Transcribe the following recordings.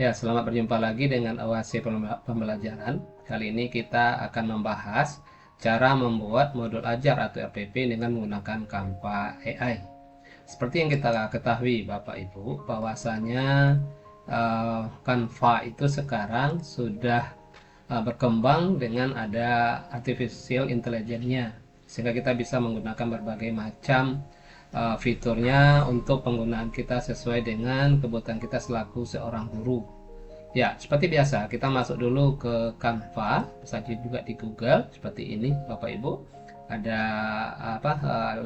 Ya, selamat berjumpa lagi dengan Oase Pembelajaran. Kali ini kita akan membahas cara membuat modul ajar atau RPP dengan menggunakan Canva AI. Seperti yang kita ketahui, Bapak Ibu, bahwasanya Canva itu sekarang sudah berkembang dengan ada artificial intelligence-nya, sehingga kita bisa menggunakan berbagai macam fiturnya untuk penggunaan kita sesuai dengan kebutuhan kita selaku seorang guru. Ya, seperti biasa, kita masuk dulu ke Canva, saja juga di Google seperti ini, Bapak Ibu. Ada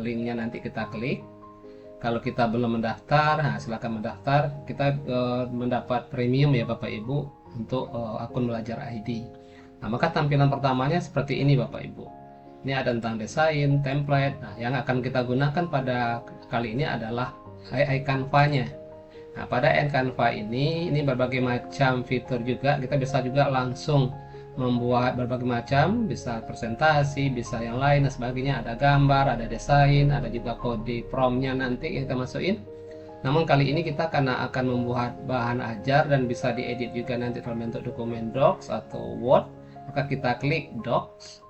linknya, nanti kita klik. Kalau kita belum mendaftar, nah silakan mendaftar. Kita mendapat premium ya Bapak Ibu untuk akun belajar ID. Nah, maka tampilan pertamanya seperti ini Bapak Ibu. Ini ada tentang desain, template. Nah, yang akan kita gunakan pada kali ini adalah AI Canva-nya. Nah, pada Canva ini berbagai macam fitur juga. Kita bisa juga langsung membuat berbagai macam, bisa presentasi, bisa yang lain dan sebagainya. Ada gambar, ada desain, ada juga kode prompt-nya nanti yang kita masukin. Namun kali ini kita karena akan membuat bahan ajar dan bisa diedit juga nanti dalam bentuk dokumen Docs atau Word, maka kita klik Docs.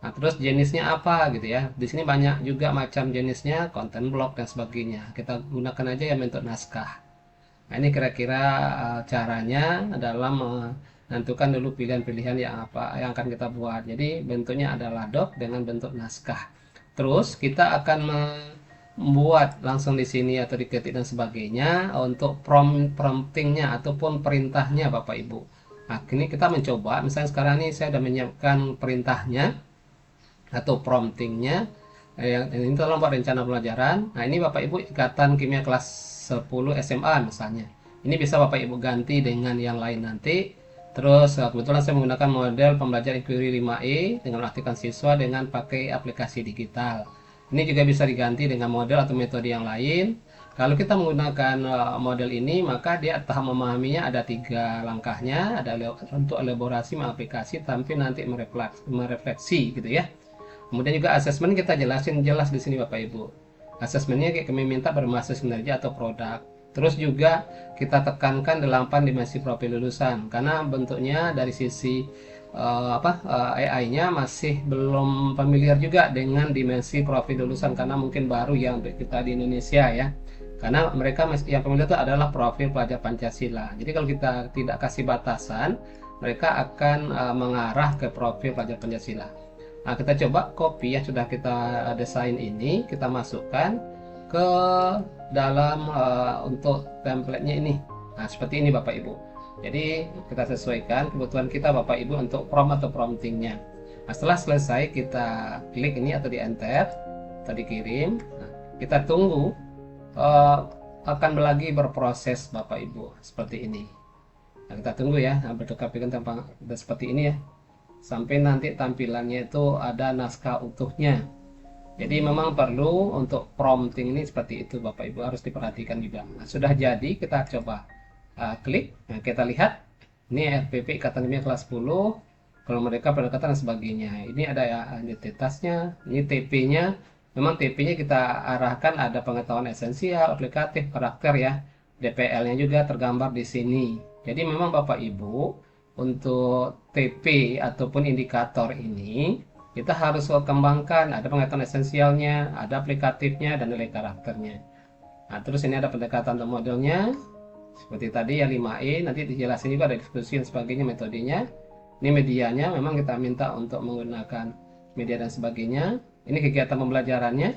Nah, terus jenisnya apa gitu ya. Di sini banyak juga macam jenisnya, content block dan sebagainya. Kita gunakan aja yang bentuk naskah. Nah, ini kira-kira caranya dalam menentukan dulu pilihan-pilihan yang apa yang akan kita buat. Jadi bentuknya adalah doc dengan bentuk naskah. Terus kita akan membuat langsung di sini atau diketik dan sebagainya untuk promptingnya ataupun perintahnya Bapak Ibu. Nah, ini kita mencoba. Misalnya sekarang ini saya sudah menyiapkan perintahnya atau promptingnya. Yang ini dalam rencana pelajaran. Nah, ini Bapak Ibu ikatan kimia kelas 10 SMA misalnya. Ini bisa Bapak Ibu ganti dengan yang lain nanti. Terus kebetulan saya menggunakan model pembelajaran Inquiry 5E dengan mengaktifkan siswa dengan pakai aplikasi digital. Ini juga bisa diganti dengan model atau metode yang lain. Kalau kita menggunakan model ini, maka dia tahap memahaminya ada 3 langkahnya. Ada untuk elaborasi, mengaplikasi, sampai nanti merefleksi gitu ya. Kemudian juga asesmen kita jelasin jelas di sini Bapak Ibu. Asesmennya kami minta berbasis kinerja atau produk. Terus juga kita tekankan 8 dimensi profil lulusan karena bentuknya dari sisi AI-nya masih belum familiar juga dengan dimensi profil lulusan karena mungkin baru yang kita di Indonesia ya. Karena mereka yang familiar itu adalah profil pelajar Pancasila. Jadi kalau kita tidak kasih batasan, mereka akan mengarah ke profil pelajar Pancasila. Nah, kita coba copy yang sudah kita desain ini, kita masukkan ke dalam untuk template-nya ini. Nah, seperti ini Bapak Ibu. Jadi, kita sesuaikan kebutuhan kita Bapak Ibu untuk prompt atau promptingnya. Nah, setelah selesai, kita klik ini atau di enter, atau dikirim. Nah, kita tunggu akan lagi berproses Bapak Ibu, seperti ini. Nah, kita tunggu ya, berdekatan tampang seperti ini ya. Sampai nanti tampilannya itu ada naskah utuhnya. Jadi memang perlu untuk prompting ini seperti itu Bapak Ibu, harus diperhatikan juga. Nah, sudah jadi, kita coba klik. Nah, kita lihat ini RPP Ikatan Kimia kelas 10, kalau mereka pendekatan dan sebagainya. Ini ada ya identitasnya, ini TP-nya. Memang TP-nya kita arahkan ada pengetahuan esensial, aplikatif, karakter ya. DPL-nya juga tergambar di sini. Jadi memang Bapak Ibu untuk TP ataupun indikator ini kita harus kembangkan, ada pengetahuan esensialnya, ada aplikatifnya dan nilai karakternya. Nah, terus ini ada pendekatan untuk modelnya seperti tadi ya 5E, nanti dijelasin juga ada diskusi dan sebagainya metodenya. Ini medianya, memang kita minta untuk menggunakan media dan sebagainya. Ini kegiatan pembelajarannya.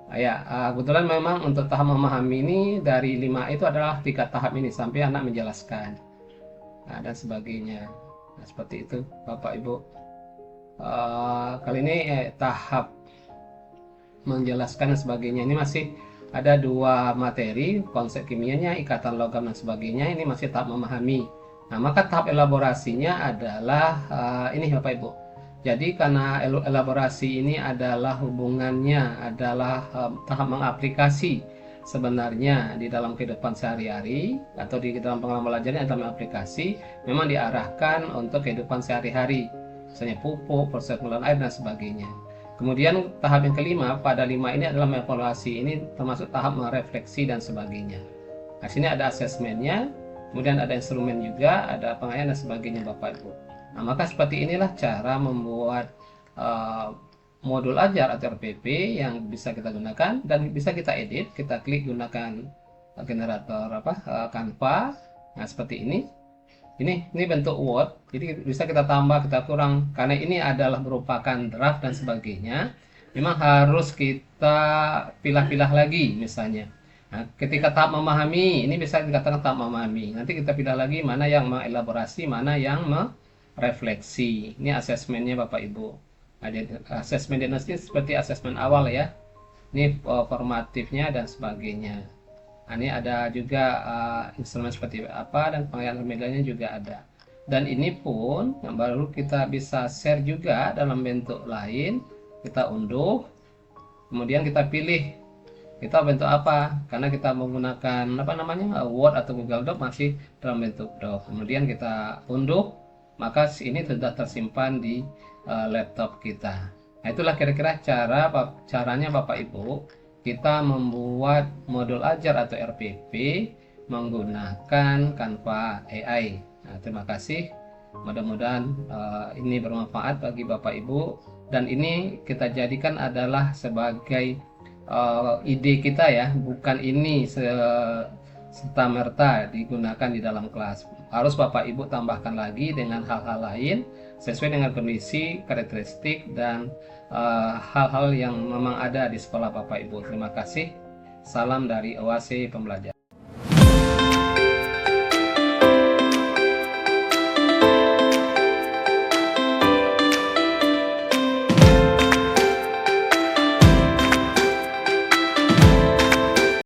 Nah, ya, kebetulan memang untuk tahap memahami ini dari 5E itu adalah 3 tahap ini sampai anak menjelaskan. Nah, dan sebagainya. Nah, seperti itu Bapak Ibu. Kali ini tahap menjelaskan dan sebagainya ini masih ada 2 materi, konsep kimianya, ikatan logam dan sebagainya. Ini masih tahap memahami. Nah, maka tahap elaborasinya adalah ini Bapak Ibu. Jadi karena elaborasi ini adalah hubungannya adalah tahap mengaplikasi sebenarnya di dalam kehidupan sehari-hari atau di dalam pengalaman belajarnya dalam aplikasi, memang diarahkan untuk kehidupan sehari-hari, misalnya pupuk, proses pengelolaan air dan sebagainya. Kemudian tahap yang kelima pada 5 ini adalah mengevaluasi, ini termasuk tahap merefleksi dan sebagainya. Nah, sini ada asesmennya. kemudian ada instrumen juga, ada pengayaan dan sebagainya Bapak Ibu. Nah, maka seperti inilah cara membuat modul ajar atau RPP yang bisa kita gunakan dan bisa kita edit. Kita klik gunakan generator Canva. Nah, seperti ini. Ini bentuk Word, jadi bisa kita tambah, kita kurang, karena ini adalah merupakan draft dan sebagainya. Memang harus kita pilah-pilah lagi misalnya. Nah, ketika tak memahami, ini bisa dikatakan tak memahami. Nanti kita pilih lagi mana yang mengelaborasi, mana yang merefleksi. Ini asesmennya Bapak Ibu. Asesmen diagnostik seperti asesmen awal ya. Ini formatifnya dan sebagainya. Nah, ini ada juga instrumen seperti apa dan pengayaan medianya juga ada. Dan ini pun yang baru kita bisa share juga dalam bentuk lain. Kita unduh, kemudian kita pilih kita bentuk apa, karena kita menggunakan Word atau Google Doc masih dalam bentuk doc. Kemudian kita unduh, maka ini sudah tersimpan di laptop kita. Nah, itulah kira-kira caranya Bapak Ibu kita membuat modul ajar atau RPP menggunakan Canva AI. Nah, terima kasih. Mudah-mudahan ini bermanfaat bagi Bapak Ibu, dan ini kita jadikan adalah sebagai ide kita ya, bukan ini serta-merta digunakan di dalam kelas. Harus Bapak Ibu tambahkan lagi dengan hal-hal lain sesuai dengan kondisi, karakteristik, dan hal-hal yang memang ada di sekolah Bapak Ibu. Terima kasih. Salam dari OAC Pembelajaran.